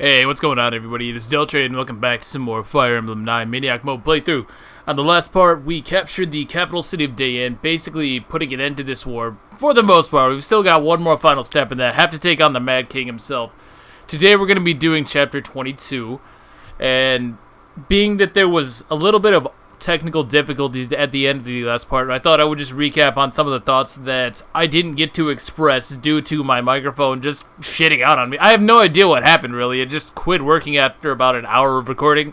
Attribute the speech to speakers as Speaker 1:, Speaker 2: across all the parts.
Speaker 1: Hey, what's going on, everybody? This is Deltrade, and welcome back to some more Fire Emblem 9 Maniac mode playthrough. On the last part, we captured the capital city of Dayan, basically putting an end to this war. For the most part, we've still got one more final step in that, have to take on the Mad King himself. Today we're going to be doing Chapter 22, and being that there was a little bit of technical difficulties at the end of the last part, I thought I would just recap on some of the thoughts that I didn't get to express due to my microphone just shitting out on me. I have no idea what happened, really. It just quit working after about an hour of recording.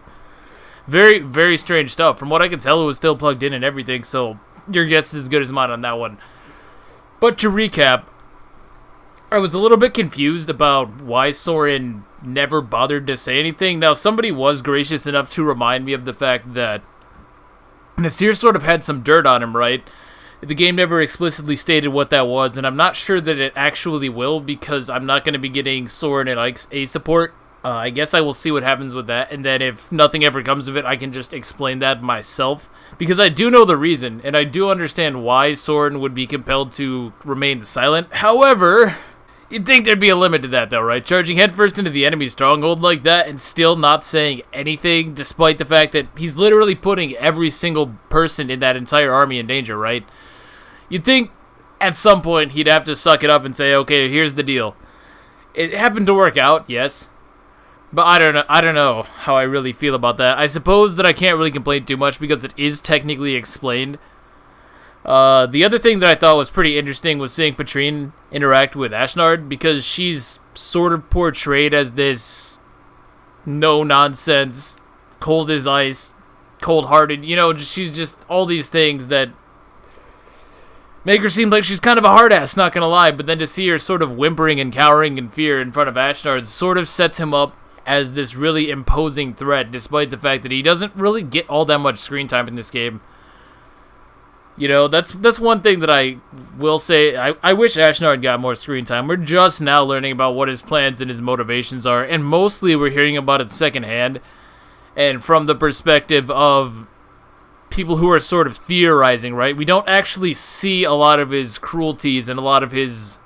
Speaker 1: Very, very strange stuff. From what I could tell, it was still plugged in and everything, so your guess is as good as mine on that one. But to recap, I was a little bit confused about why Soren never bothered to say anything. Now, somebody was gracious enough to remind me of the fact that Nasir sort of had some dirt on him, right? The game never explicitly stated what that was, and I'm not sure that it actually will, because I'm not going to be getting Soren and Ike's A support. I guess I will see what happens with that, and then if nothing ever comes of it, I can just explain that myself. Because I do know the reason, and I do understand why Soren would be compelled to remain silent. However, you'd think there'd be a limit to that, though, right? Charging headfirst into the enemy stronghold like that and still not saying anything, despite the fact that he's literally putting every single person in that entire army in danger, right? You'd think at some point he'd have to suck it up and say, okay, here's the deal. It happened to work out, yes. But I don't know how I really feel about that. I suppose that I can't really complain too much because it is technically explained. The other thing that I thought was pretty interesting was seeing Patrine interact with Ashnard, because she's sort of portrayed as this no-nonsense, cold as ice, cold-hearted, you know, she's just all these things that make her seem like she's kind of a hard-ass, not gonna lie, but then to see her sort of whimpering and cowering in fear in front of Ashnard sort of sets him up as this really imposing threat, despite the fact that he doesn't really get all that much screen time in this game. You know, that's one thing that I will say. I wish Ashnard got more screen time. We're just now learning about what his plans and his motivations are, and mostly we're hearing about it secondhand, and from the perspective of people who are sort of theorizing, right? We don't actually see a lot of his cruelties and a lot of his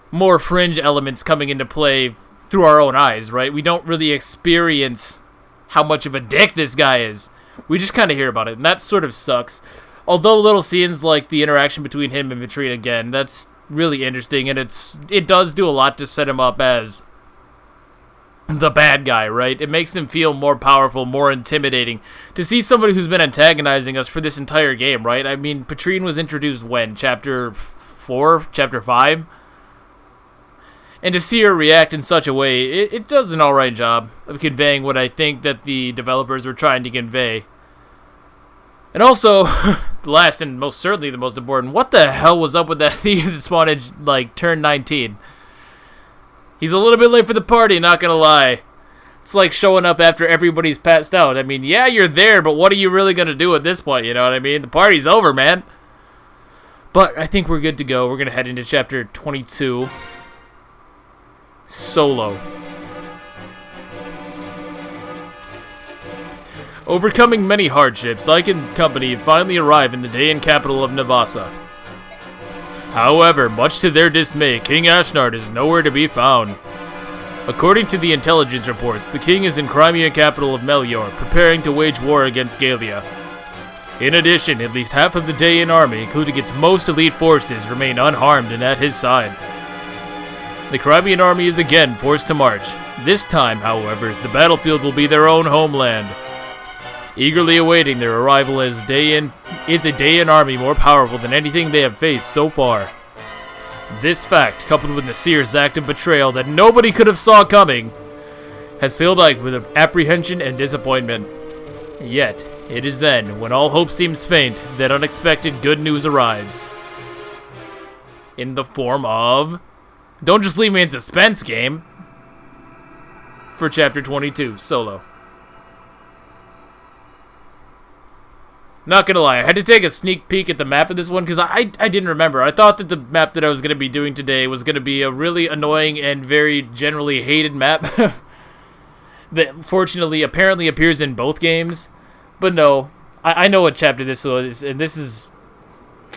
Speaker 1: more fringe elements coming into play through our own eyes, right? We don't really experience how much of a dick this guy is. We just kind of hear about it, and that sort of sucks. Although little scenes like the interaction between him and Patrine again, that's really interesting, and it does do a lot to set him up as the bad guy, right? It makes him feel more powerful, more intimidating. To see somebody who's been antagonizing us for this entire game, right? I mean, Patrine was introduced when? Chapter 4? Chapter 5? And to see her react in such a way, it does an alright job of conveying what I think that the developers were trying to convey. And also, the last and most certainly the most important, what the hell was up with that thief that spawned at, like, turn 19? He's a little bit late for the party, not gonna lie. It's like showing up after everybody's passed out. I mean, yeah, you're there, but what are you really gonna do at this point, you know what I mean? The party's over, man. But I think we're good to go. We're gonna head into Chapter 22. Solo. Overcoming many hardships, Ike and company finally arrive in the Dayan capital of Navasa. However, much to their dismay, King Ashnard is nowhere to be found. According to the intelligence reports, the king is in Crimea capital of Melior, preparing to wage war against Galia. In addition, at least half of the Dayan army, including its most elite forces, remain unharmed and at his side. The Crimean army is again forced to march. This time, however, the battlefield will be their own homeland. Eagerly awaiting their arrival is a Dayan army more powerful than anything they have faced so far. This fact, coupled with Nasir's act of betrayal that nobody could have saw coming, has filled Ike with apprehension and disappointment. Yet, it is then, when all hope seems faint, that unexpected good news arrives. In the form of... Don't just leave me in suspense, game. For Chapter 22, Solo. Not gonna lie, I had to take a sneak peek at the map of this one because I didn't remember. I thought that the map that I was going to be doing today was going to be a really annoying and very generally hated map. That fortunately apparently appears in both games. But no, I know what chapter this was, and this is...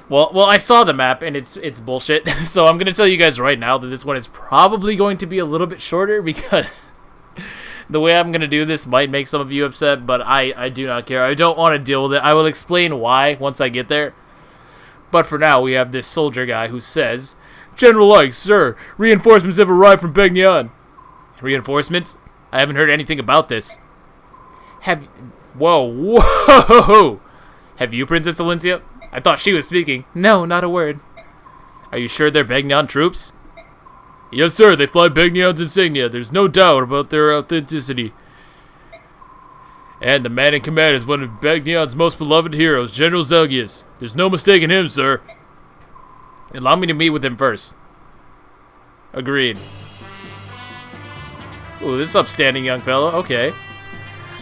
Speaker 1: Well, I saw the map, and it's bullshit. So I'm gonna tell you guys right now that this one is probably going to be a little bit shorter because the way I'm gonna do this might make some of you upset, but I do not care. I don't want to deal with it. I will explain why once I get there. But for now, we have this soldier guy who says, "General Ike, sir, reinforcements have arrived from Begnion." Reinforcements? I haven't heard anything about this. Whoa. Have you, Princess Valencia? I thought she was speaking. No, not a word. Are you sure they're Begnion troops? Yes, sir. They fly Begnion's insignia. There's no doubt about their authenticity. And the man in command is one of Begnion's most beloved heroes, General Zelgius. There's no mistaking him, sir. Allow me to meet with him first. Agreed. Ooh, this upstanding young fellow. Okay.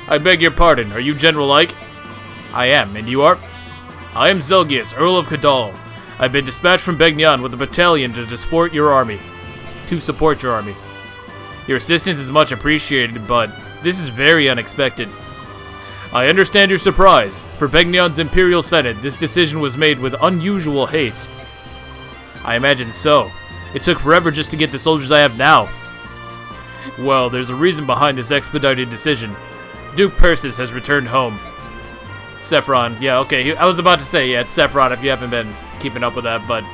Speaker 1: I beg your pardon. Are you General Ike? I am. And you are? I am Zelgius, Earl of Cadal. I've been dispatched from Begnion with a battalion to support your army. Your assistance is much appreciated, but this is very unexpected. I understand your surprise. For Begnion's Imperial Senate, this decision was made with unusual haste. I imagine so. It took forever just to get the soldiers I have now. Well, there's a reason behind this expedited decision. Duke Persis has returned home. Sephiron, yeah, okay. I was about to say, yeah, it's Sephiron if you haven't been keeping up with that, but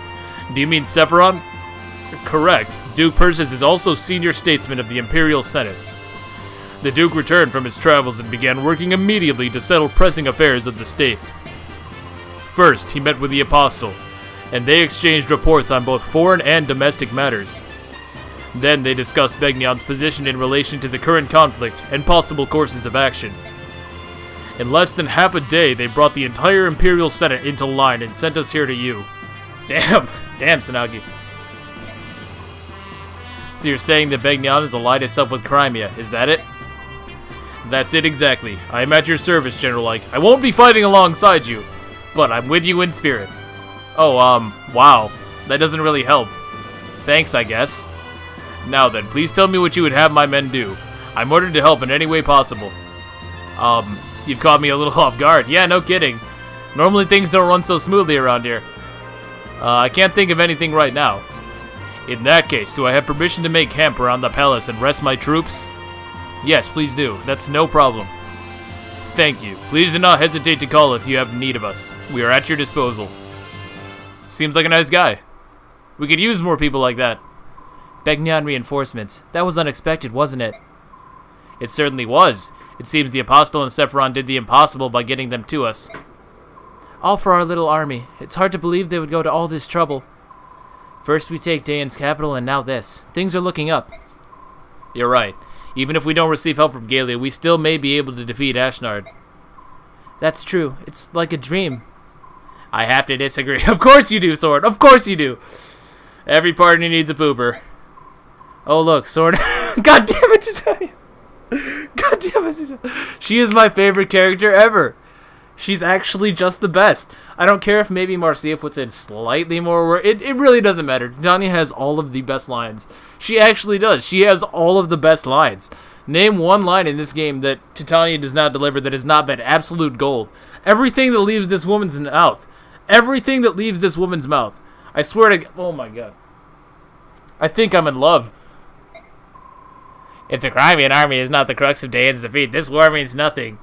Speaker 1: do you mean Sephiron? Correct. Duke Persis is also senior statesman of the Imperial Senate. The Duke returned from his travels and began working immediately to settle pressing affairs of the state. First, he met with the Apostle, and they exchanged reports on both foreign and domestic matters. Then they discussed Begnion's position in relation to the current conflict and possible courses of action. In less than half a day, they brought the entire Imperial Senate into line and sent us here to you. Damn, Tsunagi. So you're saying that Begnion has allied itself with Crimea, is that it? That's it exactly. I am at your service, General Ike. I won't be fighting alongside you, but I'm with you in spirit. Oh, wow. That doesn't really help. Thanks, I guess. Now then, please tell me what you would have my men do. I'm ordered to help in any way possible. You've caught me a little off guard. Yeah, no kidding. Normally things don't run so smoothly around here. I can't think of anything right now. In that case, do I have permission to make camp around the palace and rest my troops? Yes, please do. That's no problem. Thank you. Please do not hesitate to call if you have need of us. We are at your disposal. Seems like a nice guy. We could use more people like that. Begnion reinforcements. That was unexpected, wasn't it? It certainly was. It seems the Apostle and Sephiron did the impossible by getting them to us. All for our little army. It's hard to believe they would go to all this trouble. First we take Dayan's capital, and now this. Things are looking up. You're right. Even if we don't receive help from Galia, we still may be able to defeat Ashnard. That's true. It's like a dream. I have to disagree. Of course you do, Sword. Of course you do. Every party needs a pooper. Oh, look, Sword. God damn it, Titania. God damn it, Titania. She is my favorite character ever. She's actually just the best. I don't care if maybe Marcia puts in slightly more work. It really doesn't matter. Titania has all of the best lines. She actually does. She has all of the best lines. Name one line in this game that Titania does not deliver that has not been absolute gold. Everything that leaves this woman's mouth. Everything that leaves this woman's mouth. I swear to... Oh my god. I think I'm in love. If the Crimean army is not the crux of Dayan's defeat, this war means nothing.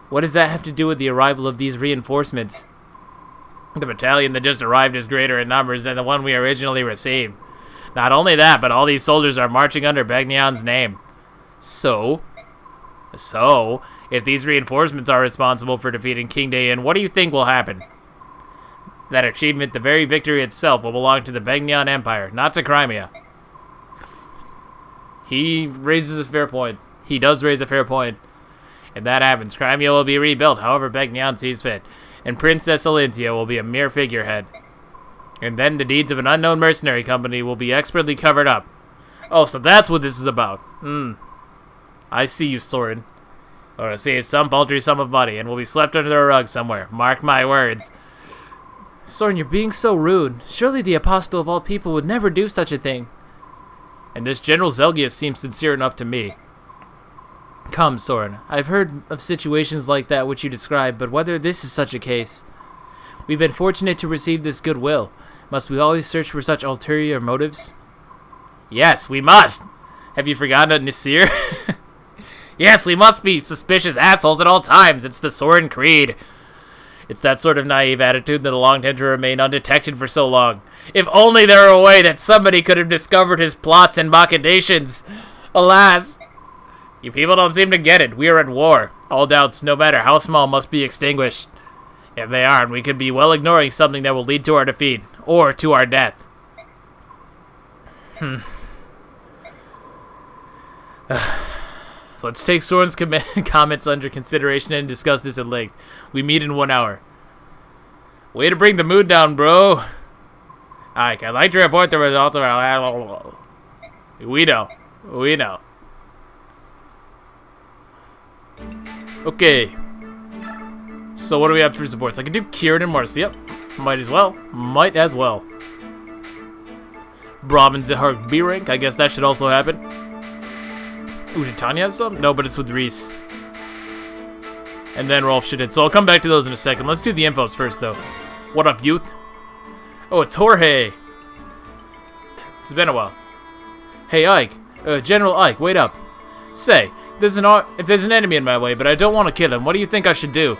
Speaker 1: What does that have to do with the arrival of these reinforcements? The battalion that just arrived is greater in numbers than the one we originally received. Not only that, but all these soldiers are marching under Begnion's name. So, if these reinforcements are responsible for defeating King Dayan, what do you think will happen? That achievement, the very victory itself, will belong to the Begnion Empire, not to Crimea. He raises a fair point. He does raise a fair point. If that happens, Crimea will be rebuilt however Begnion sees fit, and Princess Valencia will be a mere figurehead. And then the deeds of an unknown mercenary company will be expertly covered up. Oh, so that's what this is about. I see you, Soren. Or receive some paltry sum of money, and will be swept under the rug somewhere. Mark my words. Soren, you're being so rude. Surely the Apostle of all people would never do such a thing. And this General Zelgius seems sincere enough to me. Come, Soren. I've heard of situations like that which you describe, but whether this is such a case... We've been fortunate to receive this goodwill. Must we always search for such ulterior motives? Yes, we must! Have you forgotten Nasir? Yes, we must be suspicious assholes at all times. It's the Soren Creed. It's that sort of naive attitude that allowed him to remain undetected for so long. If only there were a way that somebody could have discovered his plots and machinations. Alas, you people don't seem to get it. We are at war. All doubts, no matter how small, must be extinguished. If they aren't, we could be well ignoring something that will lead to our defeat, or to our death. Let's take Soren's comments under consideration and discuss this at length. We meet in 1 hour. Way to bring the mood down, bro. Ike, I'd like to report the results of our... We know. Okay. So what do we have for supports? I can do Kieran and Marcia. Might as well. Brahmin's at Hark B rank. I guess that should also happen. Tanya has some? No, but it's with Reese. And then Rolf should hit. So I'll come back to those in a second. Let's do the infos first, though. What up, youth? Oh, it's Jorge. It's been a while. Hey, Ike. General Ike, wait up. Say, if there's an enemy in my way, but I don't want to kill him, what do you think I should do?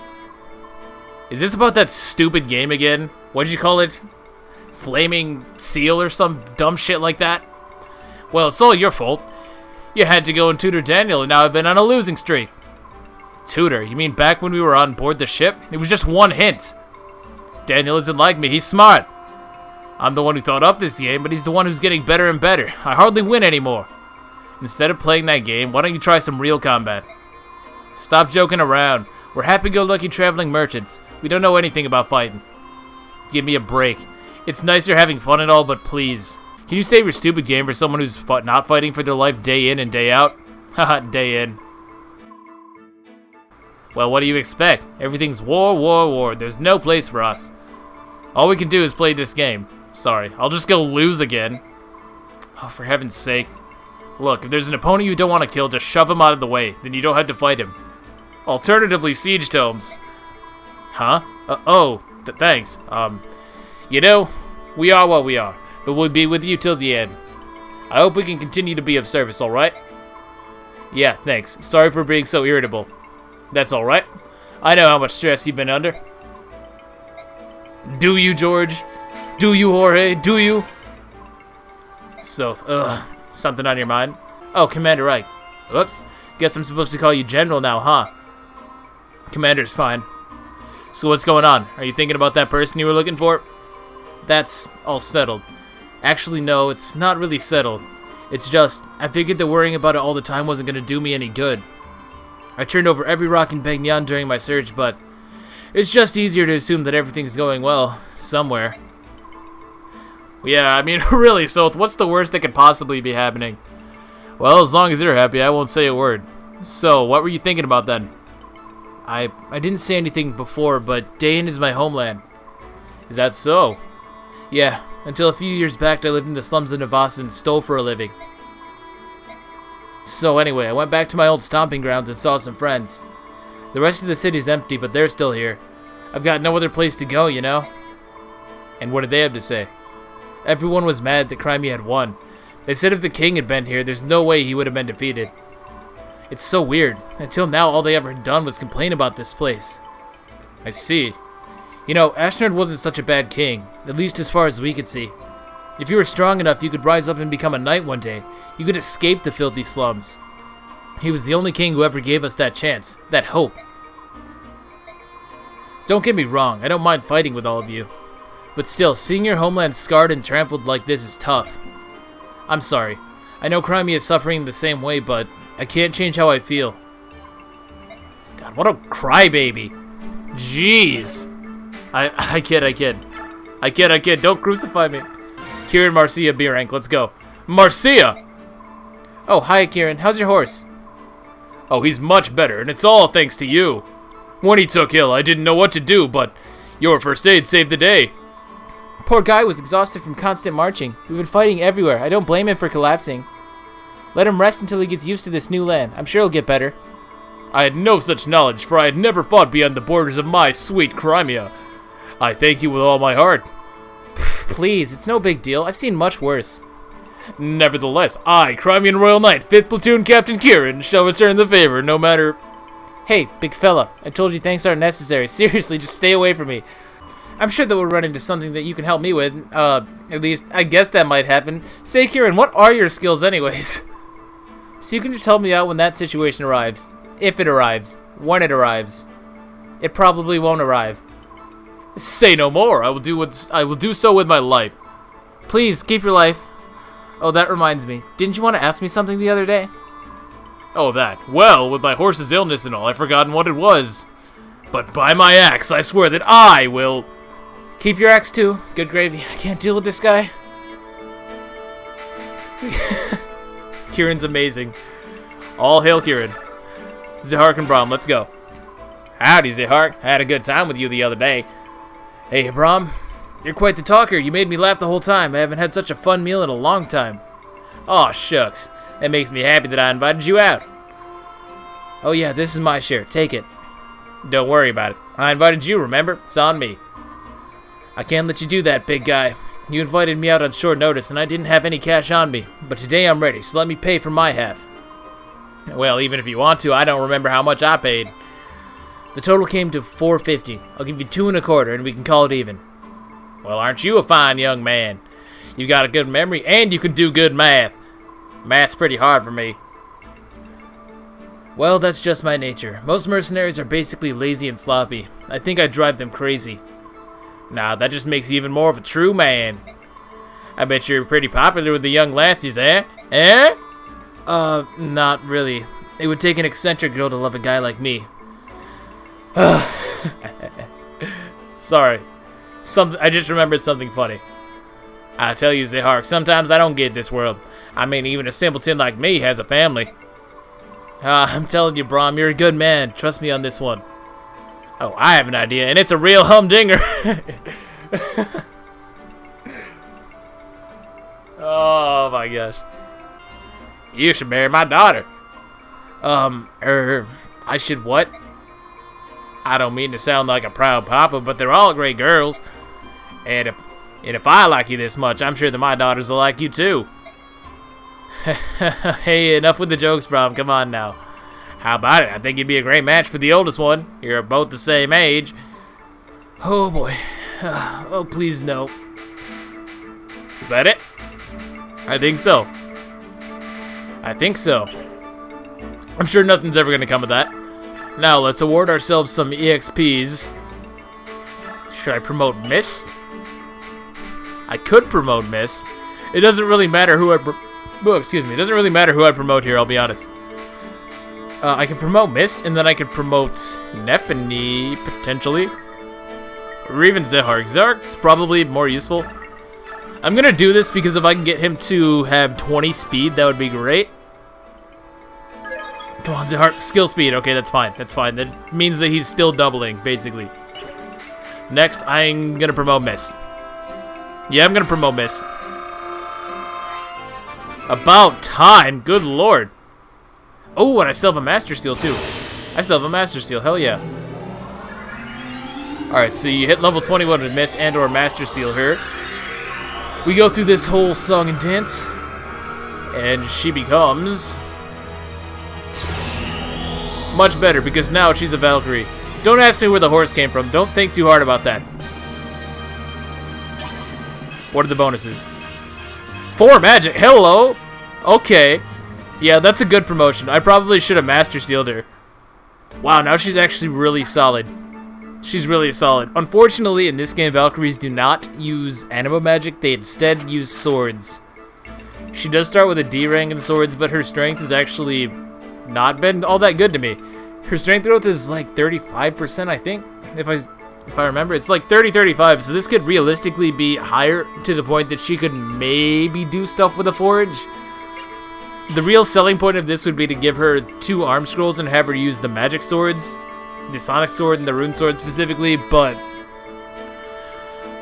Speaker 1: Is this about that stupid game again? What did you call it? Flaming Seal or some dumb shit like that? Well, it's all your fault. You had to go and tutor Daniel, and now I've been on a losing streak. Tutor? You mean back when we were on board the ship? It was just one hint. Daniel isn't like me. He's smart. I'm the one who thought up this game, but he's the one who's getting better and better. I hardly win anymore. Instead of playing that game, why don't you try some real combat? Stop joking around. We're happy-go-lucky traveling merchants. We don't know anything about fighting. Give me a break. It's nice you're having fun and all, but please. Can you save your stupid game for someone who's not fighting for their life day in and day out? Haha, day in. Well, what do you expect? Everything's war. There's no place for us. All we can do is play this game. Sorry, I'll just go lose again. Oh, for heaven's sake. Look, if there's an opponent you don't want to kill, just shove him out of the way. Then you don't have to fight him. Alternatively, siege tomes. Huh? Thanks. You know, we are what we are. But we'll be with you till the end. I hope we can continue to be of service, alright? Yeah, thanks. Sorry for being so irritable. That's alright. I know how much stress you've been under. Do you, George? Do you, Jorge? Do you? So, something on your mind? Oh, Commander Ike. Whoops. Guess I'm supposed to call you General now, huh? Commander's fine. So what's going on? Are you thinking about that person you were looking for? That's all settled. Actually, no, it's not really settled. It's just, I figured that worrying about it all the time wasn't going to do me any good. I turned over every rock in Bagnan during my search, but it's just easier to assume that everything's going well, somewhere. Yeah, I mean, really, so what's the worst that could possibly be happening? Well, as long as you're happy, I won't say a word. So, what were you thinking about then? I didn't say anything before, but Dayan is my homeland. Is that so? Yeah. Until a few years back, I lived in the slums of Navas and stole for a living. So anyway, I went back to my old stomping grounds and saw some friends. The rest of the city's empty, but they're still here. I've got no other place to go, you know? And what did they have to say? Everyone was mad that Crimea had won. They said if the king had been here, there's no way he would have been defeated. It's so weird. Until now, all they ever had done was complain about this place. I see. You know, Ashnard wasn't such a bad king, at least as far as we could see. If you were strong enough, you could rise up and become a knight one day. You could escape the filthy slums. He was the only king who ever gave us that chance, that hope. Don't get me wrong, I don't mind fighting with all of you. But still, seeing your homeland scarred and trampled like this is tough. I'm sorry. I know Crimea is suffering the same way, but I can't change how I feel. God, what a crybaby. Jeez. I kid. Don't crucify me. Kieran, Marcia, B rank. Let's go. Marcia! Oh, hi, Kieran. How's your horse? Oh, he's much better, and it's all thanks to you. When he took ill, I didn't know what to do, but your first aid saved the day. Poor guy was exhausted from constant marching. We've been fighting everywhere. I don't blame him for collapsing. Let him rest until he gets used to this new land. I'm sure he'll get better. I had no such knowledge, for I had never fought beyond the borders of my sweet Crimea. I thank you with all my heart.
Speaker 2: Please, it's no big deal. I've seen much worse.
Speaker 1: Nevertheless, I, Crimean Royal Knight, 5th Platoon Captain Kieran, shall return the favor, no matter...
Speaker 2: Hey, big fella, I told you thanks aren't necessary. Seriously, just stay away from me. I'm sure that we'll run into something that you can help me with. At least, I guess that might happen. Say, Kieran, what are your skills anyways? So you can just help me out when that situation arrives. If it arrives. When it arrives. It probably won't arrive.
Speaker 1: Say no more. I will do so with my life.
Speaker 2: Please, keep your life. Oh, that reminds me. Didn't you want to ask me something the other day?
Speaker 1: Oh, that. Well, with my horse's illness and all, I've forgotten what it was. But by my axe, I swear that I will...
Speaker 2: Keep your axe, too. Good gravy. I can't deal with this guy.
Speaker 1: Kieran's amazing. All hail Kieran. Zehark and Brahm, let's go.
Speaker 2: Howdy, Zehark. I had a good time with you the other day. Hey, Brahm. You're quite the talker. You made me laugh the whole time. I haven't had such a fun meal in a long time.
Speaker 1: Aw, shucks. That makes me happy that I invited you out.
Speaker 2: Oh yeah, this is my share. Take it.
Speaker 1: Don't worry about it. I invited you, remember? It's on me.
Speaker 2: I can't let you do that, big guy. You invited me out on short notice, and I didn't have any cash on me. But today I'm ready, so let me pay for my half.
Speaker 1: Well, even if you want to, I don't remember how much I paid.
Speaker 2: The total came to $4.50. I'll give you 2 1/4, and we can call it even.
Speaker 1: Well, aren't you a fine young man? You got a good memory, and you can do good math. Math's pretty hard for me.
Speaker 2: Well, that's just my nature. Most mercenaries are basically lazy and sloppy. I think I drive them crazy.
Speaker 1: Nah, that just makes you even more of a true man. I bet you're pretty popular with the young lassies, eh? Eh?
Speaker 2: Not really. It would take an eccentric girl to love a guy like me.
Speaker 1: Sorry. I just remembered something funny. I tell you, Zehark, sometimes I don't get this world. I mean, even a simpleton like me has a family.
Speaker 2: I'm telling you, Brahm, you're a good man. Trust me on this one.
Speaker 1: Oh, I have an idea, and it's a real humdinger. Oh my gosh. You should marry my daughter.
Speaker 2: I should what?
Speaker 1: I don't mean to sound like a proud papa, but they're all great girls. And if I like you this much, I'm sure that my daughters will like you too.
Speaker 2: Hey, enough with the jokes, Brahm. Come on now.
Speaker 1: How about it? I think you'd be a great match for the oldest one. You're both the same age.
Speaker 2: Oh boy. Oh, please no.
Speaker 1: Is that it?
Speaker 2: I think so.
Speaker 1: I think so.
Speaker 2: I'm sure nothing's ever going to come of that. Now, let's award ourselves some EXPs. Should I promote Mist? I could promote Mist. It doesn't really matter who I It doesn't really matter who I promote here, I'll be honest. I can promote Mist, and then I could promote Nephany, potentially. Or even Zehark. Zehark's probably more useful. I'm going to do this because if I can get him to have 20 speed, that would be great. Come on, Zehark. Skill speed. Okay, that's fine. That's fine. That means that he's still doubling, basically. Next, I'm going to promote Mist. Yeah, I'm going to promote Mist. About time. Good lord. Oh, and I still have a Master Steel, too. I still have a Master Steel. Hell yeah. Alright, so you hit level 21 with Mist and or Master Steel here. We go through this whole song and dance. And she becomes... much better, because now she's a Valkyrie. Don't ask me where the horse came from. Don't think too hard about that. What are the bonuses? 4 magic. Hello. Okay. Yeah, that's a good promotion. I probably should have Master Steeled her. Wow, now she's actually really solid. She's really solid. Unfortunately, in this game, Valkyries do not use anima magic. They instead use swords. She does start with a D rank in swords, but her strength has actually not been all that good to me. Her strength growth is like 35%, I think. If I remember, it's like 30-35, so this could realistically be higher to the point that she could maybe do stuff with a forge. The real selling point of this would be to give her 2 arm scrolls and have her use the magic swords, the sonic sword and the rune sword specifically, but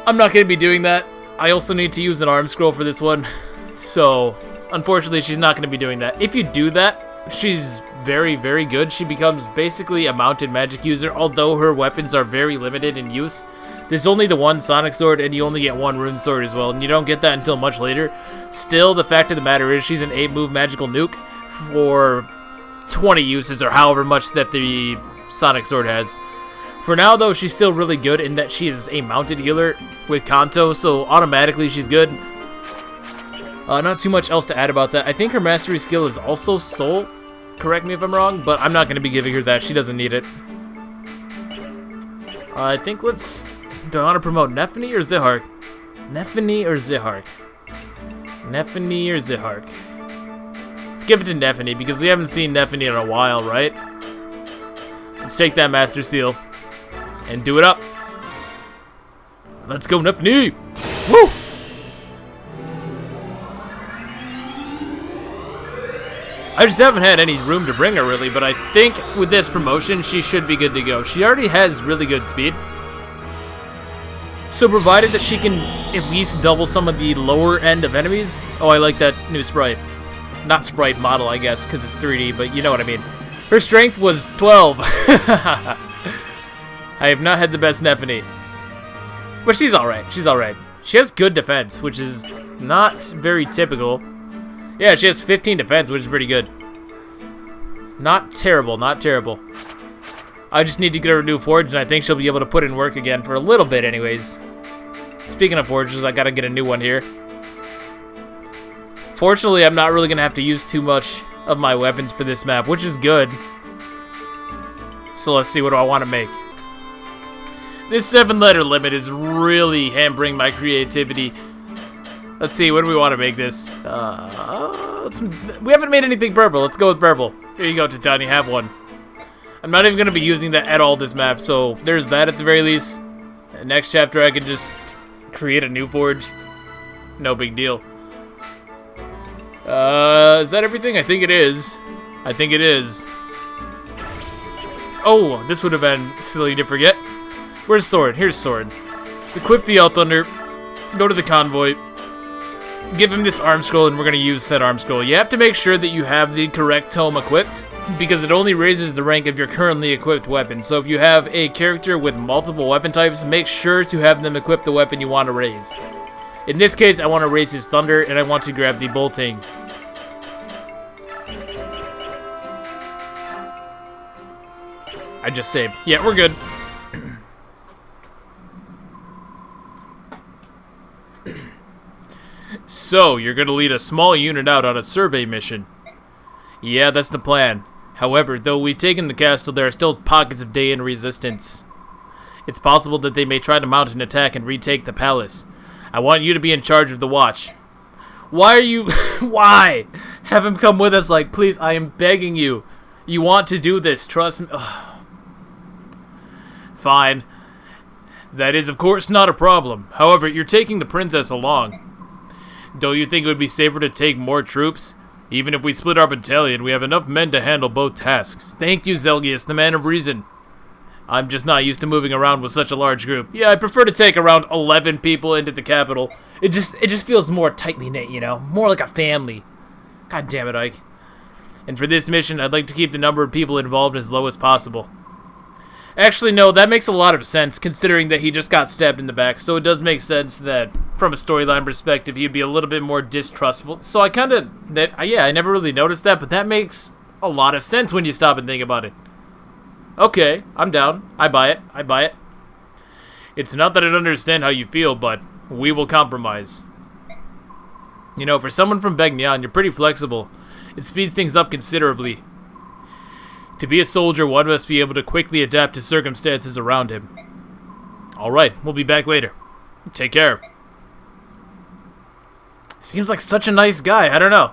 Speaker 2: I'm not going to be doing that. I also need to use an arm scroll for this one, so unfortunately she's not going to be doing that. If you do that, she's very, very good. She becomes basically a mounted magic user, although her weapons are very limited in use. There's only the one Sonic Sword, and you only get one Rune Sword as well, and you don't get that until much later. Still, the fact of the matter is she's an 8-move magical nuke for 20 uses, or however much that the Sonic Sword has. For now, though, she's still really good in that she is a mounted healer with Kanto, so automatically she's good. Not too much else to add about that. I think her mastery skill is also Soul. Correct me if I'm wrong, but I'm not going to be giving her that. She doesn't need it. I think let's... Do I want to promote Nephany or Zihark? Nephany or Zihark? Nephany or Zihark? Let's give it to Nephany, because we haven't seen Nephany in a while, right? Let's take that Master Seal and do it up. Let's go, Nephany! Woo! I just haven't had any room to bring her, really, but I think with this promotion, she should be good to go. She already has really good speed. So provided that she can at least double some of the lower end of enemies. Oh, I like that new sprite. Not sprite model, I guess, because it's 3D, but you know what I mean. Her strength was 12. I have not had the best Nephany. But she's alright. She's alright. She has good defense, which is not very typical. Yeah, she has 15 defense, which is pretty good. Not terrible, not terrible. I just need to get her a new forge, and I think she'll be able to put in work again for a little bit anyways. Speaking of forges, I gotta get a new one here. Fortunately, I'm not really gonna have to use too much of my weapons for this map, which is good. So let's see, what do I want to make? This 7-letter limit is really hampering my creativity. Let's see, what do we want to make this? We haven't made anything purple. Let's go with purple. Here you go, Titani, have one. I'm not even going to be using that at all this map, so there's that at the very least. Next chapter, I can just create a new forge. No big deal. Is that everything? I think it is. I think it is. Oh, this would have been silly to forget. Where's Sword? Here's Sword. Let's equip the Yell Thunder. Go to the convoy. Give him this arm scroll, and we're going to use said arm scroll. You have to make sure that you have the correct tome equipped, because it only raises the rank of your currently equipped weapon. So if you have a character with multiple weapon types, make sure to have them equip the weapon you want to raise. In this case, I want to raise his Thunder, and I want to grab the Bolting. I just saved. Yeah, we're good. So, you're going to lead a small unit out on a survey mission. Yeah, that's the plan. However, though we've taken the castle, there are still pockets of Dayan resistance. It's possible that they may try to mount an attack and retake the palace. I want you to be in charge of the watch. Why are you... Why? Have him come with us, like, please, I am begging you. You want to do this, trust me. Ugh. Fine. That is, of course, not a problem. However, you're taking the princess along. Don't you think it would be safer to take more troops? Even if we split our battalion, we have enough men to handle both tasks. Thank you, Zelgius, the man of reason. I'm just not used to moving around with such a large group. Yeah, I prefer to take around 11 people into the capital. It just feels more tightly knit, you know? More like a family. God damn it, Ike. And for this mission, I'd like to keep the number of people involved as low as possible. Actually, no, that makes a lot of sense, considering that he just got stabbed in the back, so it does make sense that, from a storyline perspective, he'd be a little bit more distrustful. So I kind of, yeah, I never really noticed that, but that makes a lot of sense when you stop and think about it. Okay, I'm down. I buy it. I buy it. It's not that I don't understand how you feel, but we will compromise. You know, for someone from Begnion, you're pretty flexible. It speeds things up considerably. To be a soldier, one must be able to quickly adapt to circumstances around him. Alright, we'll be back later. Take care. Seems like such a nice guy, I don't know.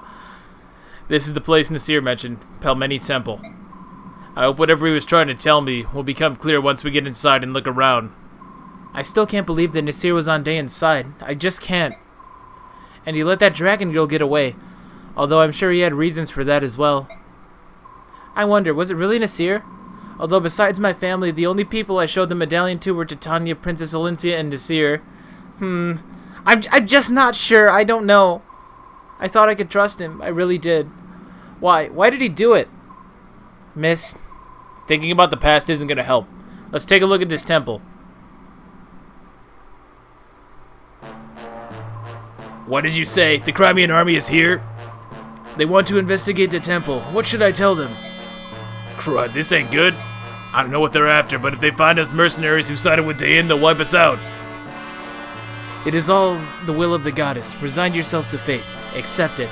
Speaker 2: This is the place Nasir mentioned, Pelmeni Temple. I hope whatever he was trying to tell me will become clear once we get inside and look around. I still can't believe that Nasir was on Dayan's side. I just can't. And he let that dragon girl get away. Although I'm sure he had reasons for that as well. I wonder, was it really Nasir? Although besides my family, the only people I showed the medallion to were Titania, Princess Alincia, and Nasir. I'm just not sure. I don't know. I thought I could trust him. I really did. Why? Why did he do it? Miss, thinking about the past isn't going to help. Let's take a look at this temple.
Speaker 1: What did you say? The Crimean army is here?
Speaker 2: They want to investigate the temple. What should I tell them?
Speaker 1: Crud, this ain't good. I don't know what they're after, but if they find us mercenaries who sided with Dayan, they'll wipe us out.
Speaker 2: It is all the will of the goddess. Resign yourself to fate. Accept it.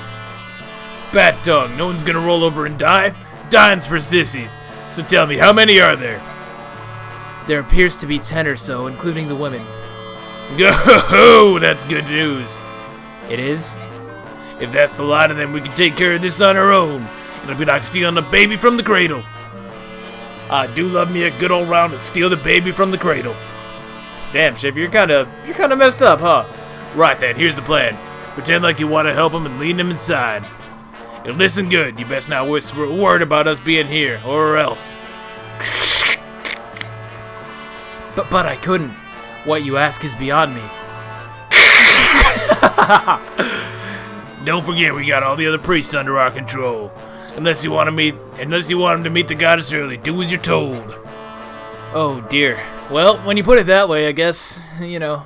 Speaker 1: Bat dog, no one's gonna roll over and die? Dying's for sissies. So tell me, how many are there?
Speaker 2: There appears to be 10 or so, including the women.
Speaker 1: Oh, that's good news.
Speaker 2: It is?
Speaker 1: If that's the lot of them, we can take care of this on our own. It'll be like stealing a baby from the cradle. I do love me a good old round to steal the baby from the cradle.
Speaker 2: Damn, Shiv, you're kinda messed up, huh?
Speaker 1: Right then, here's the plan. Pretend like you want to help him and lead him inside. And listen good, you best not whisper a word about us being here, or else.
Speaker 2: But I couldn't. What you ask is beyond me.
Speaker 1: Don't forget we got all the other priests under our control. Unless you want him to meet the goddess early, do as you're told.
Speaker 2: Oh dear. Well, when you put it that way, I guess, you know.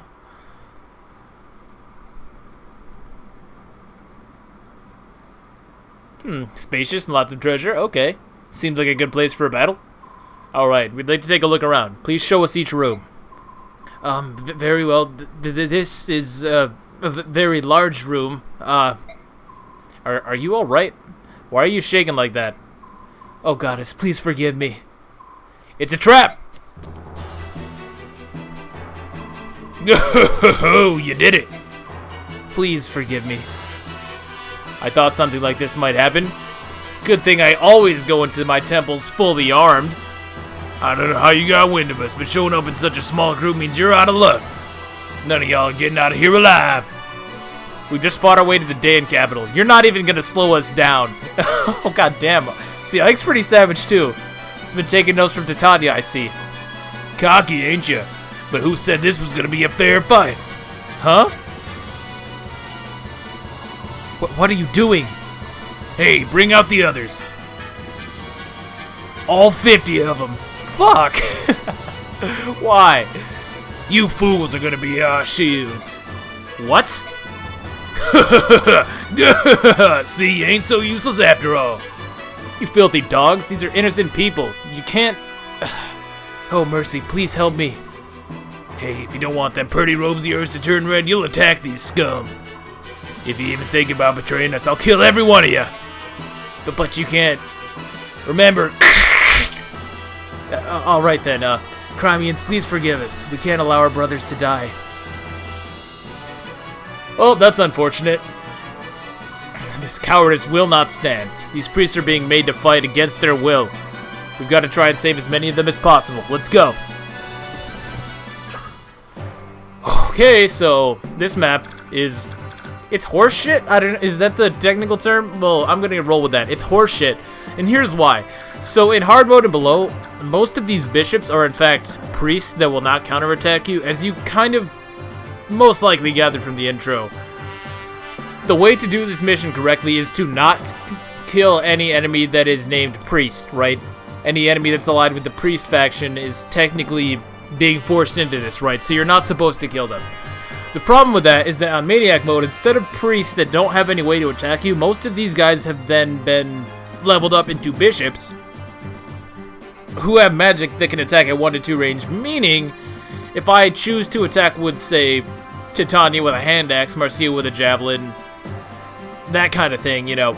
Speaker 2: Spacious and lots of treasure. Okay. Seems like a good place for a battle. Alright, we'd like to take a look around. Please show us each room. Very well. This is a very large room. Are you alright? Why are you shaking like that? Oh, goddess, please forgive me.
Speaker 1: It's a trap! Oh, you did it!
Speaker 2: Please forgive me.
Speaker 1: I thought something like this might happen. Good thing I always go into my temples fully armed. I don't know how you got wind of us, but showing up in such a small group means you're out of luck. None of y'all are getting out of here alive.
Speaker 2: We just fought our way to the Dayan capital. You're not even gonna slow us down. Oh, goddamn. See, Ike's pretty savage, too. He's been taking notes from Titania, I see.
Speaker 1: Cocky, ain't ya? But who said this was gonna be a fair fight? Huh?
Speaker 2: What are you doing?
Speaker 1: Hey, bring out the others. All 50 of them.
Speaker 2: Fuck! Why?
Speaker 1: You fools are gonna be our shields.
Speaker 2: What?
Speaker 1: See, you ain't so useless after all.
Speaker 2: You filthy dogs. These are innocent people. You can't... Oh, mercy. Please help me.
Speaker 1: Hey, if you don't want them pretty robes of yours to turn red, you'll attack these scum. If you even think about betraying us, I'll kill every one of you.
Speaker 2: But you can't...
Speaker 1: Remember...
Speaker 2: Alright then, Crimeans, please forgive us. We can't allow our brothers to die.
Speaker 1: Oh, that's unfortunate.
Speaker 2: This cowardice will not stand. These priests are being made to fight against their will. We've got to try and save as many of them as possible. Let's go. Okay, so this map is... It's horseshit? I don't know. Is that the technical term? Well, I'm gonna roll with that. It's horseshit. And here's why. So in hard mode and below, most of these bishops are in fact priests that will not counterattack you, as you kind of most likely gathered from the intro. The way to do this mission correctly is to not kill any enemy that is named priest, right? Any enemy that's allied with the priest faction is technically being forced into this, right? So you're not supposed to kill them. The problem with that is that on Maniac mode, instead of priests that don't have any way to attack you, most of these guys have then been leveled up into bishops who have magic that can attack at 1 to 2 range, meaning if I choose to attack with, say, Titania with a hand axe, Marcia with a javelin, that kind of thing, you know,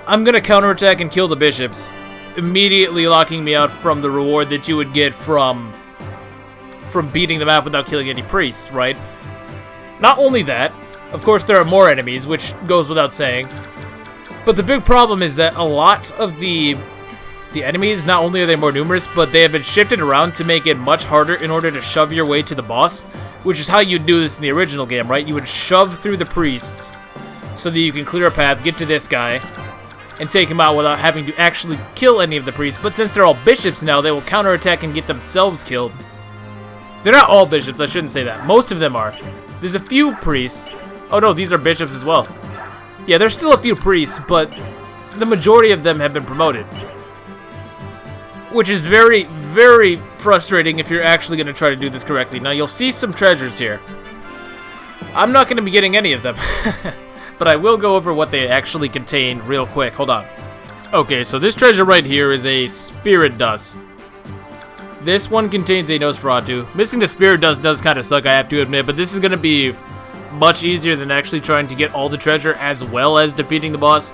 Speaker 2: I'm gonna counterattack and kill the bishops, immediately locking me out from the reward that you would get from beating them out without killing any priests, right? Not only that, of course there are more enemies, which goes without saying, but the big problem is that a lot of the enemies, not only are they more numerous, but they have been shifted around to make it much harder in order to shove your way to the boss, which is how you do this in the original game, right? You would shove through the priests so that you can clear a path, get to this guy, and take him out without having to actually kill any of the priests. But since they're all bishops now, they will counterattack and get themselves killed. They're not all bishops, I shouldn't say that. Most of them are. There's a few priests. Oh no, these are bishops as well. Yeah, there's still a few priests, but the majority of them have been promoted. Which is very, very frustrating if you're actually going to try to do this correctly. Now, you'll see some treasures here. I'm not going to be getting any of them. But I will go over what they actually contain real quick. Hold on. Okay, so this treasure right here is a Spirit Dust. This one contains a Nosferatu. Missing the Spirit Dust does kind of suck, I have to admit, but this is going to be much easier than actually trying to get all the treasure as well as defeating the boss.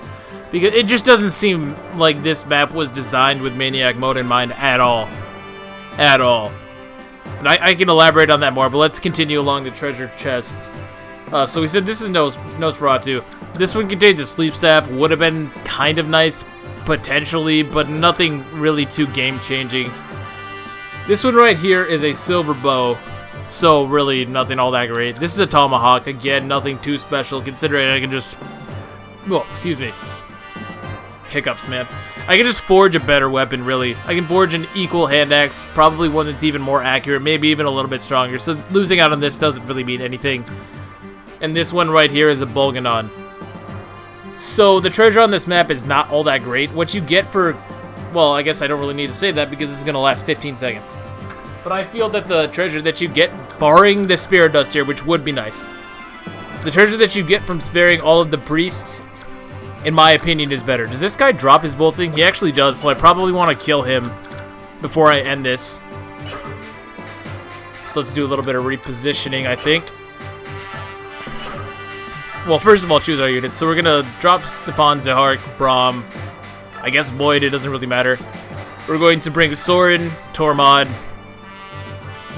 Speaker 2: Because it just doesn't seem like this map was designed with Maniac mode in mind at all. At all. And I can elaborate on that more, but let's continue along the treasure chest. So we said this is Nosferatu. This one contains a sleep staff. Would have been kind of nice, potentially, but nothing really too game-changing. This one right here is a silver bow, so really nothing all that great. This is a tomahawk. Again, nothing too special, considering I can just... Oh, excuse me. Hiccups, man. I can just forge a better weapon, really. I can forge an equal hand axe, probably one that's even more accurate, maybe even a little bit stronger. So losing out on this doesn't really mean anything. And this one right here is a Bolganon. So the treasure on this map is not all that great. What you get for... Well, I guess I don't really need to say that because this is going to last 15 seconds. But I feel that the treasure that you get, barring the Spirit Dust here, which would be nice. The treasure that you get from sparing all of the priests, in my opinion, is better. Does this guy drop his bolting? He actually does, so I probably want to kill him before I end this. So let's do a little bit of repositioning, I think. Well, first of all, choose our units. So we're going to drop Stefan, Zahark, Braum, I guess Boyd, it doesn't really matter. We're going to bring Soren, Tormod.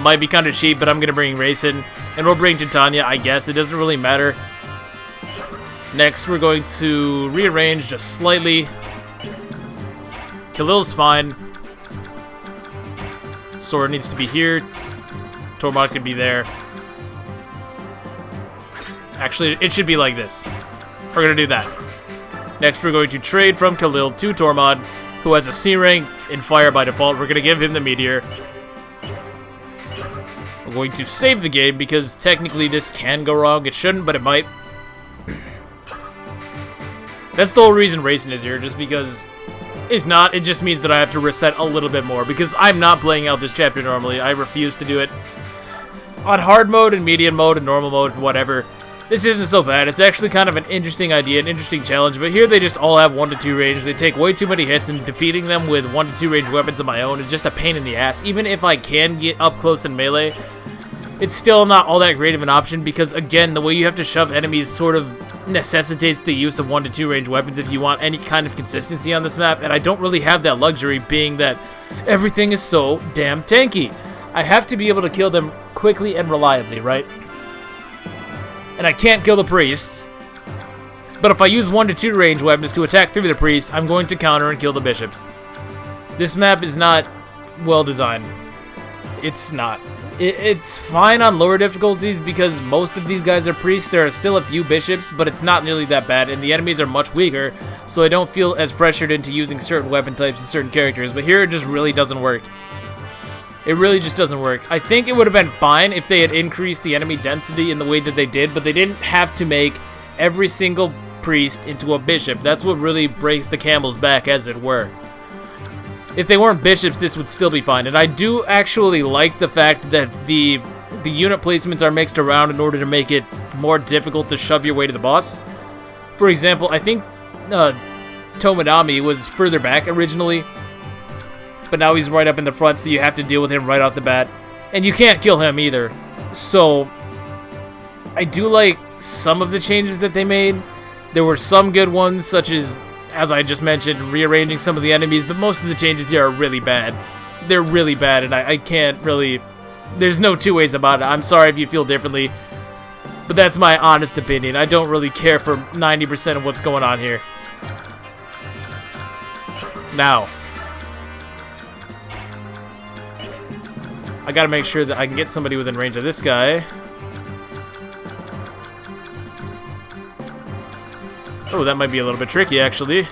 Speaker 2: Might be kind of cheap, but I'm going to bring Rayson. And we'll bring Titania, I guess. It doesn't really matter. Next, we're going to rearrange just slightly. Khalil's fine. Soren needs to be here. Tormod could be there. Actually, it should be like this. We're going to do that. Next, we're going to trade from Khalil to Tormod, who has a C rank in fire by default. We're going to give him the meteor. We're going to save the game because technically this can go wrong. It shouldn't, but it might. That's the whole reason Rayson is here, just because if not, it just means that I have to reset a little bit more because I'm not playing out this chapter normally. I refuse to do it. On hard mode and medium mode and normal mode, whatever. This isn't so bad. It's actually kind of an interesting idea, an interesting challenge, but here they just all have 1 to 2 range. They take way too many hits, and defeating them with 1 to 2 range weapons of my own is just a pain in the ass. Even if I can get up close in melee, it's still not all that great of an option because, again, the way you have to shove enemies sort of necessitates the use of 1 to 2 range weapons if you want any kind of consistency on this map, and I don't really have that luxury, being that everything is so damn tanky. I have to be able to kill them quickly and reliably, right? And I can't kill the priests. But if I use 1 to 2 range weapons to attack through the priests, I'm going to counter and kill the bishops. This map is not well designed. It's not. It's fine on lower difficulties because most of these guys are priests. There are still a few bishops, but it's not nearly that bad, and the enemies are much weaker, so I don't feel as pressured into using certain weapon types and certain characters, but here it just really doesn't work. It really just doesn't work. I think it would have been fine if they had increased the enemy density in the way that they did, but they didn't have to make every single priest into a bishop. That's what really breaks the camel's back, as it were. If they weren't bishops, this would still be fine. And I do actually like the fact that the unit placements are mixed around in order to make it more difficult to shove your way to the boss. For example, I think Tomonami was further back originally, but now he's right up in the front, so you have to deal with him right off the bat. And you can't kill him either. So I do like some of the changes that they made. There were some good ones, such as I just mentioned, rearranging some of the enemies, but most of the changes here are really bad. They're really bad, and I can't really... There's no two ways about it. I'm sorry if you feel differently, but that's my honest opinion. I don't really care for 90% of what's going on here. Now, I gotta make sure that I can get somebody within range of this guy. Oh, that might be a little bit tricky, actually.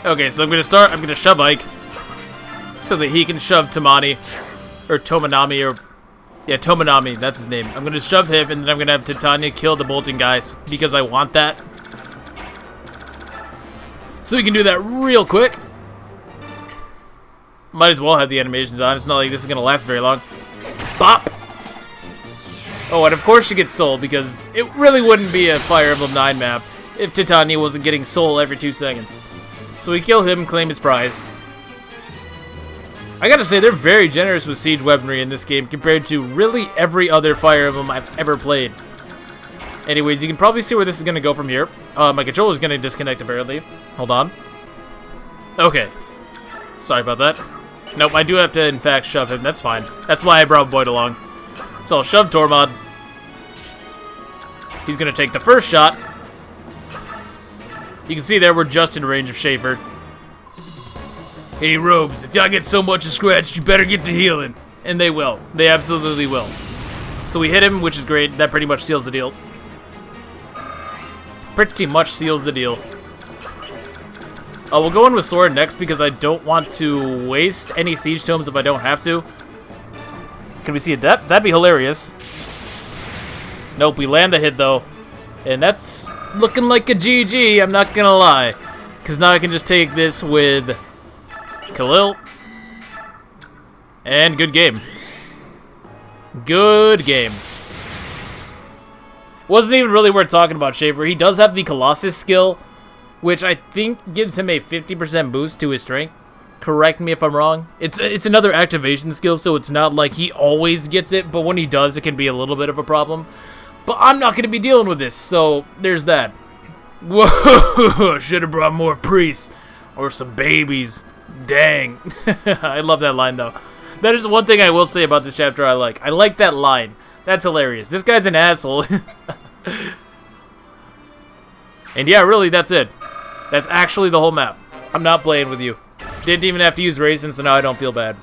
Speaker 2: Okay, so I'm gonna shove Ike so that he can shove Tamani, or Tomonami, or... Yeah, Tomonami, that's his name. I'm gonna shove him, and then I'm gonna have Titania kill the bolting guys, because I want that. So we can do that real quick. Might as well have the animations on. It's not like this is gonna last very long. Bop! Oh, and of course she gets soul, because it really wouldn't be a Fire Emblem 9 map if Titania wasn't getting soul every 2 seconds. So we kill him, claim his prize. I gotta say, they're very generous with siege weaponry in this game compared to really every other Fire Emblem I've ever played. Anyways, you can probably see where this is gonna go from here. My controller's gonna disconnect apparently. Hold on. Okay. Sorry about that. Nope, I do have to in fact shove him. That's fine. That's why I brought Boyd along. So I'll shove Tormod. He's gonna take the first shot. You can see there we're just in range of Schaefer. Hey, Robes, if y'all get so much scratched, you better get to healing. And they will. They absolutely will. So we hit him, which is great. That pretty much seals the deal. Pretty much seals the deal. We'll go in with Sword next because I don't want to waste any Siege Tomes if I don't have to. Can we see a depth? That'd be hilarious. Nope, we land the hit though. And that's looking like a GG, I'm not gonna lie. Because now I can just take this with Khalil. And good game. Good game. Wasn't even really worth talking about Schaefer. He does have the Colossus skill, which I think gives him a 50% boost to his strength. Correct me if I'm wrong. It's another activation skill, so it's not like he always gets it, but when he does, it can be a little bit of a problem. But I'm not going to be dealing with this, so there's that. Whoa, should have brought more priests or some babies. Dang. I love that line, though. That is one thing I will say about this chapter I like. I like that line. That's hilarious. This guy's an asshole. And yeah, really, that's it. That's actually the whole map. I'm not playing with you. Didn't even have to use Racing, so now I don't feel bad.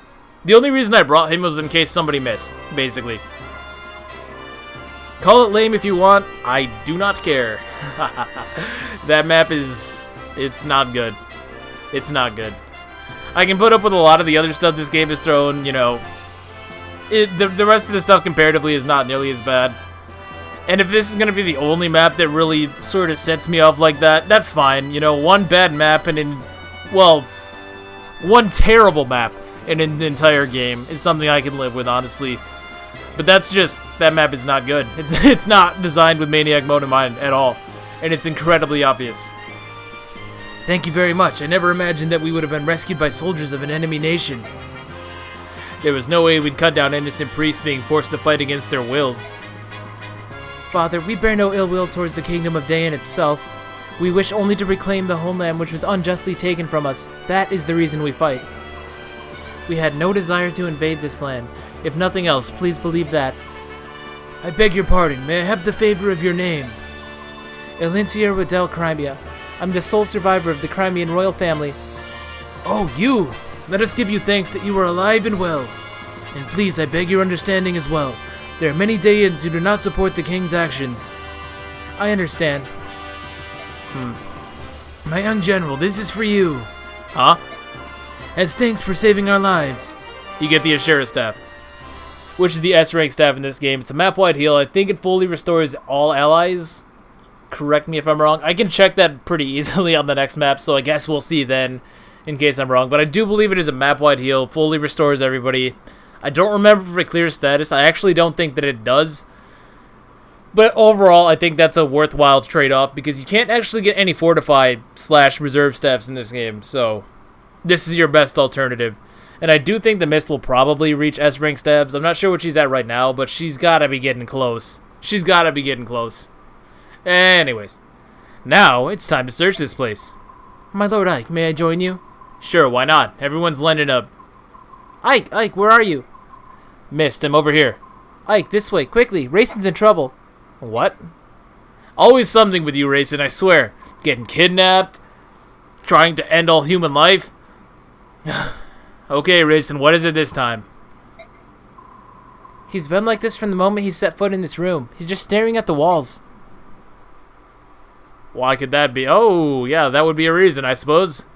Speaker 2: The only reason I brought him was in case somebody missed, basically. Call it lame if you want. I do not care. That map is... it's not good. It's not good. I can put up with a lot of the other stuff this game has thrown, you know. The rest of the stuff comparatively is not nearly as bad. And if this is going to be the only map that really sort of sets me off like that, that's fine. You know, one bad map and in... well, one terrible map in an entire game is something I can live with, honestly. But that's just... that map is not good. It's not designed with Maniac mode in mind at all. And it's incredibly obvious. Thank you very much. I never imagined that we would have been rescued by soldiers of an enemy nation. There was no way we'd cut down innocent priests being forced to fight against their wills. Father, we bear no ill will towards the kingdom of Dayan itself. We wish only to reclaim the homeland which was unjustly taken from us. That is the reason we fight. We had no desire to invade this land. If nothing else, please believe that. I beg your pardon. May I have the favor of your name? Elincier Waddell Crimea. I'm the sole survivor of the Crimean royal family. Oh, you! Let us give you thanks that you are alive and well. And please, I beg your understanding as well. There are many Dayans who do not support the king's actions. I understand. My young general, this is for you. Huh? As thanks for saving our lives. You get the Ashura staff, which is the S-rank staff in this game. It's a map-wide heal. I think it fully restores all allies. Correct me if I'm wrong. I can check that pretty easily on the next map, so I guess we'll see then, in case I'm wrong. But I do believe it is a map-wide heal. Fully restores everybody. I don't remember if it clears status. I actually don't think that it does. But overall, I think that's a worthwhile trade-off because you can't actually get any fortified / reserve staffs in this game. So this is your best alternative. And I do think the Mist will probably reach S-rank stabs. I'm not sure what she's at right now, but she's got to be getting close. She's got to be getting close. Anyways, now it's time to search this place. My Lord Ike, may I join you? Sure, why not? Everyone's lending up. Ike, where are you? Mist, I'm over here. Ike, this way, quickly. Racin's in trouble. What? Always something with you, Racin, I swear. Getting kidnapped, trying to end all human life. Okay, Racin, what is it this time? He's been like this from the moment he set foot in this room. He's just staring at the walls. Why could that be? Oh, yeah, that would be a reason, I suppose.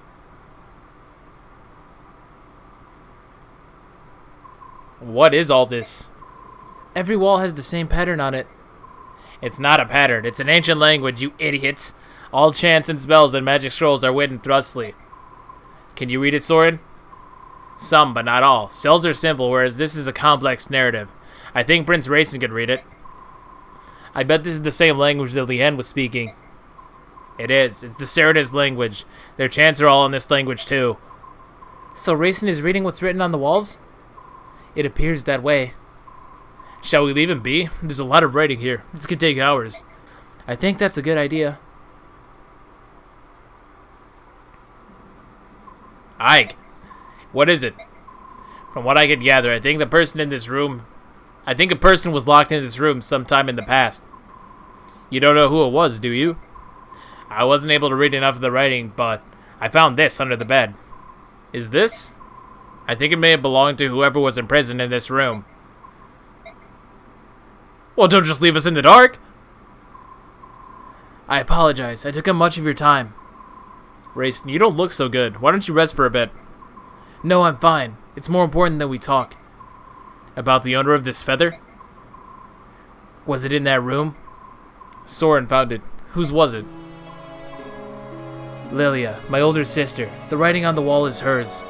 Speaker 2: What is all this? Every wall has the same pattern on it. It's not a pattern. It's an ancient language, you idiots. All chants and spells and magic scrolls are written thusly. Can you read it, Soren? Some, but not all. Spells are simple, whereas this is a complex narrative. I think Prince Racing could read it. I bet this is the same language that Leanne was speaking. It is. It's the Serenus language. Their chants are all in this language, too. So Rayson is reading what's written on the walls? It appears that way. Shall we leave him be? There's a lot of writing here. This could take hours. I think that's a good idea. Ike, what is it? From what I could gather, I think a person was locked in this room sometime in the past. You don't know who it was, do you? I wasn't able to read enough of the writing, but I found this under the bed. Is this? I think it may have belonged to whoever was imprisoned in this room. Well, don't just leave us in the dark. I apologize. I took up much of your time. Rayson, you don't look so good. Why don't you rest for a bit? No, I'm fine. It's more important that we talk. About the owner of this feather? Was it in that room? Sore and found it. Whose was it? Lilia, my older sister. The writing on the wall is hers.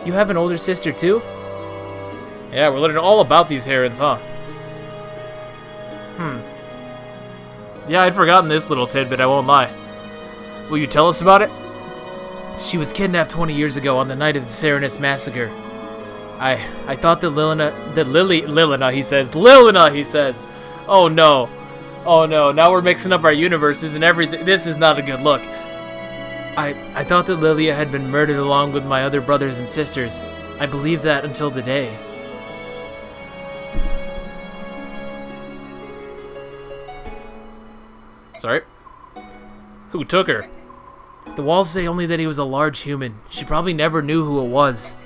Speaker 2: You have an older sister too? Yeah, we're learning all about these herons, huh? Yeah, I'd forgotten this little tidbit, I won't lie. Will you tell us about it? She was kidnapped 20 years ago on the night of the Serenus massacre. I thought that Lilina, he says. Oh no. Oh no, now we're mixing up our universes and everything. This is not a good look. I thought that Lilia had been murdered along with my other brothers and sisters. I believed that until the day. Sorry? Who took her? The walls say only that he was a large human. She probably never knew who it was.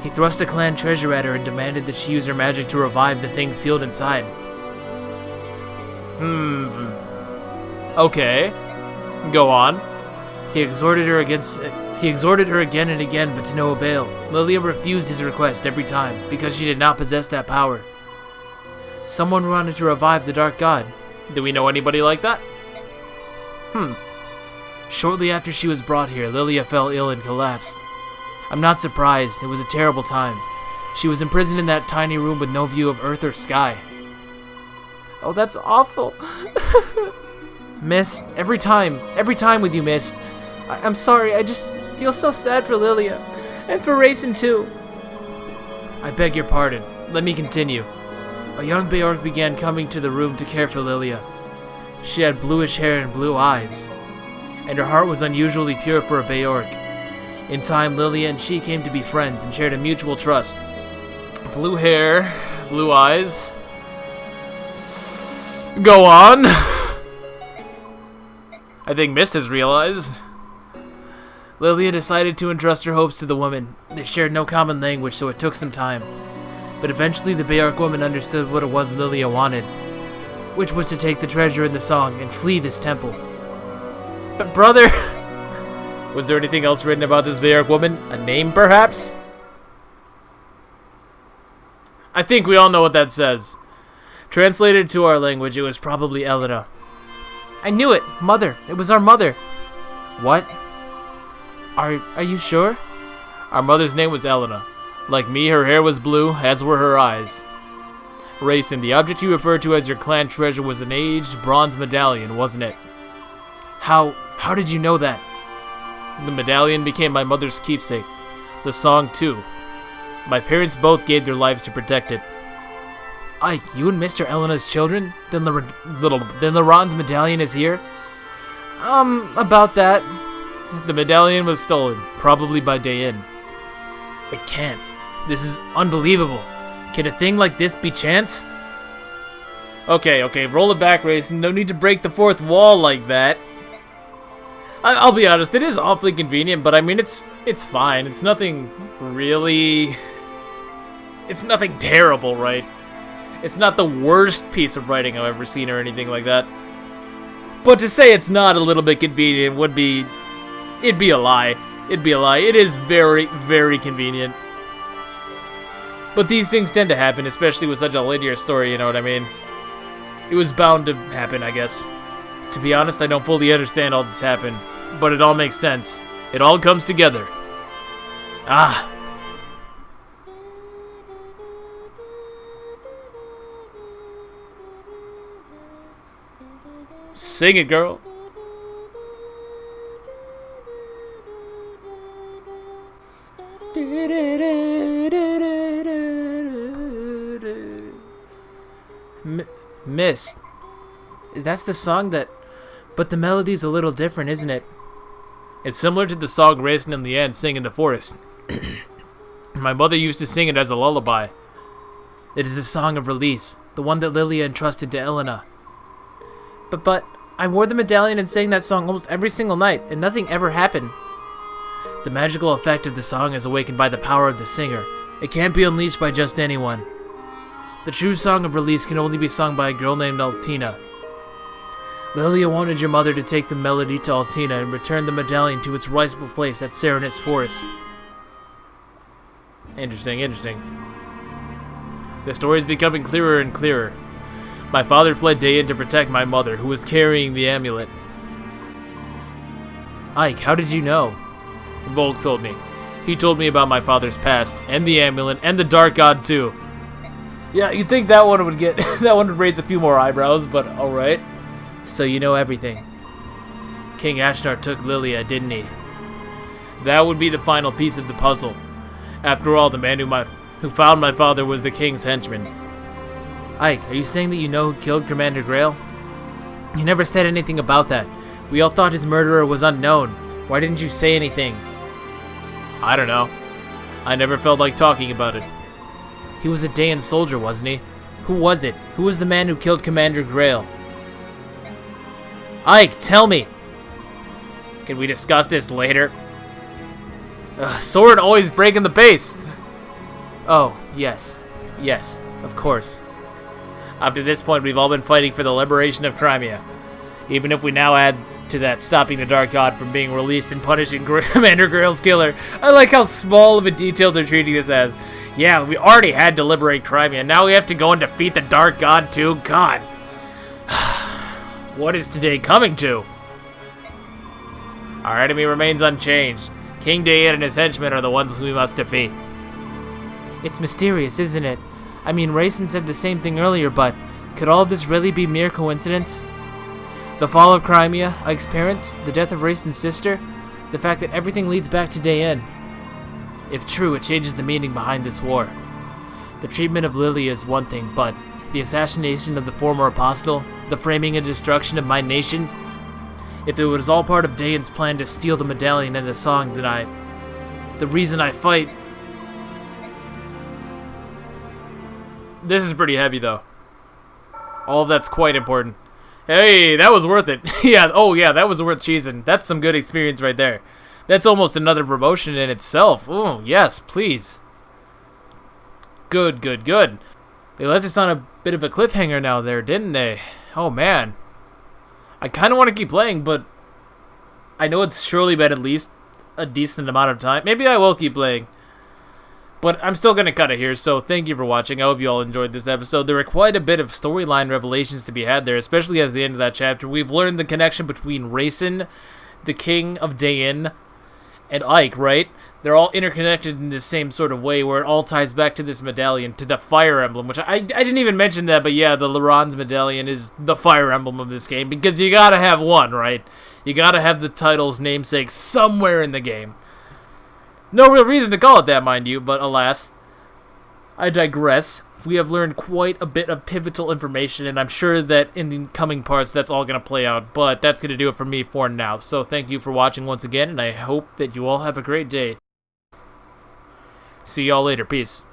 Speaker 2: He thrust a clan treasure at her and demanded that she use her magic to revive the thing sealed inside. Okay. Go on. He exhorted her again and again, but to no avail. Lilia refused his request every time, because she did not possess that power. Someone wanted to revive the Dark God. Do we know anybody like that? Shortly after she was brought here, Lilia fell ill and collapsed. I'm not surprised. It was a terrible time. She was imprisoned in that tiny room with no view of earth or sky. Oh, that's awful. Mist, every time with you, Mist. I'm sorry, I just feel so sad for Lilia. And for Rayson, too. I beg your pardon. Let me continue. A young Beorg began coming to the room to care for Lilia. She had bluish hair and blue eyes, and her heart was unusually pure for a Beorg. In time, Lilia and she came to be friends and shared a mutual trust. Blue hair, blue eyes. Go on. I think Mist has realized. Lilia decided to entrust her hopes to the woman. They shared no common language, so it took some time. But eventually the Beorg woman understood what it was Lilia wanted, which was to take the treasure in the song and flee this temple. But brother... Was there anything else written about this Beorg woman? A name, perhaps? I think we all know what that says. Translated to our language, it was probably Elena. I knew it! Mother! It was our mother! What? Are you sure? Our mother's name was Elena. Like me, her hair was blue, as were her eyes. Rayson, the object you referred to as your clan treasure was an aged bronze medallion, wasn't it? How did you know that? The medallion became my mother's keepsake. The song, too. My parents both gave their lives to protect it. Ike, you and Mr. Elena's children? Then Laron's medallion is here? About that. The medallion was stolen, probably by Dayin. It can't. This is unbelievable. Can a thing like this be chance? Okay, roll it back, Rayson. No need to break the fourth wall like that. I'll be honest, it is awfully convenient, but I mean, it's fine. It's nothing really... It's nothing terrible, right? It's not the worst piece of writing I've ever seen or anything like that. But to say it's not a little bit convenient would be... It'd be a lie. It'd be a lie. It is very, very convenient. But these things tend to happen, especially with such a linear story, you know what I mean? It was bound to happen, I guess. To be honest, I don't fully understand all that's happened, but it all makes sense. It all comes together. Ah.
Speaker 1: Sing it, girl.
Speaker 2: Miss, that's the song that... But the melody's a little different, isn't it?
Speaker 1: It's similar to the song Raisin and Leanne sing in the forest. My mother used to sing it as a lullaby.
Speaker 2: It is the song of release, the one that Lilia entrusted to Elena. But I wore the medallion and sang that song almost every single night, and nothing ever happened. The magical effect of the song is awakened by the power of the singer. It can't be unleashed by just anyone. The true song of release can only be sung by a girl named Altina. Lilia wanted your mother to take the melody to Altina and return the medallion to its rightful place at Serenit's Forest.
Speaker 1: Interesting. The story is becoming clearer and clearer. My father fled Dayan to protect my mother, who was carrying the amulet.
Speaker 2: Ike, how did you know?
Speaker 1: Volk told me. He told me about my father's past, and the amulet, and the Dark God too.
Speaker 2: Yeah, you'd think that one would get that one would raise a few more eyebrows, but alright. So you know everything. King Ashnar took Lilia, didn't he?
Speaker 1: That would be the final piece of the puzzle. After all, the man who found my father was the king's henchman.
Speaker 2: Ike, are you saying that you know who killed Commander Grail? You never said anything about that. We all thought his murderer was unknown. Why didn't you say anything?
Speaker 1: I don't know. I never felt like talking about it.
Speaker 2: He was a Dayan soldier, wasn't he? Who was it? Who was the man who killed Commander Grail? Ike, tell me!
Speaker 1: Can we discuss this later?
Speaker 2: Sword always breaking the pace! Oh, yes. Yes, of course.
Speaker 1: Up to this point, we've all been fighting for the liberation of Crimea. Even if we now add to that stopping the Dark God from being released and punishing Commander Grail's killer. I like how small of a detail they're treating this as. Yeah, we already had to liberate Crimea. Now we have to go and defeat the Dark God too? God. What is today coming to? Our enemy remains unchanged. King Dayan and his henchmen are the ones we must defeat.
Speaker 2: It's mysterious, isn't it? I mean, Raisin said the same thing earlier, but could all of this really be mere coincidence? The fall of Crimea, Ike's parents, the death of Raisin's sister, the fact that everything leads back to Dayan. If true, it changes the meaning behind this war. The treatment of Lilia is one thing, but the assassination of the former apostle, the framing and destruction of my nation, if it was all part of Dayan's plan to steal the medallion and the song, then the reason I fight...
Speaker 1: This is pretty heavy, though. All of that's quite important. Hey, that was worth it. Yeah, oh yeah, that was worth cheesing. That's some good experience right there. That's almost another promotion in itself. Oh, yes, please. Good. They left us on a bit of a cliffhanger now there, didn't they? Oh, man. I kind of want to keep playing, but I know it's surely been at least a decent amount of time. Maybe I will keep playing. But I'm still going to cut it here, so thank you for watching. I hope you all enjoyed this episode. There were quite a bit of storyline revelations to be had there, especially at the end of that chapter. We've learned the connection between Raisin, the king of Dayan, and Ike, right? They're all interconnected in this same sort of way, where it all ties back to this medallion, to the Fire Emblem, which I didn't even mention that, but yeah, the Laron's medallion is the Fire Emblem of this game, because you gotta have one, right? You gotta have the title's namesake somewhere in the game. No real reason to call it that, mind you, but alas, I digress. We have learned quite a bit of pivotal information, and I'm sure that in the coming parts that's all going to play out, but that's going to do it for me for now. So thank you for watching once again, and I hope that you all have a great day. See y'all later. Peace.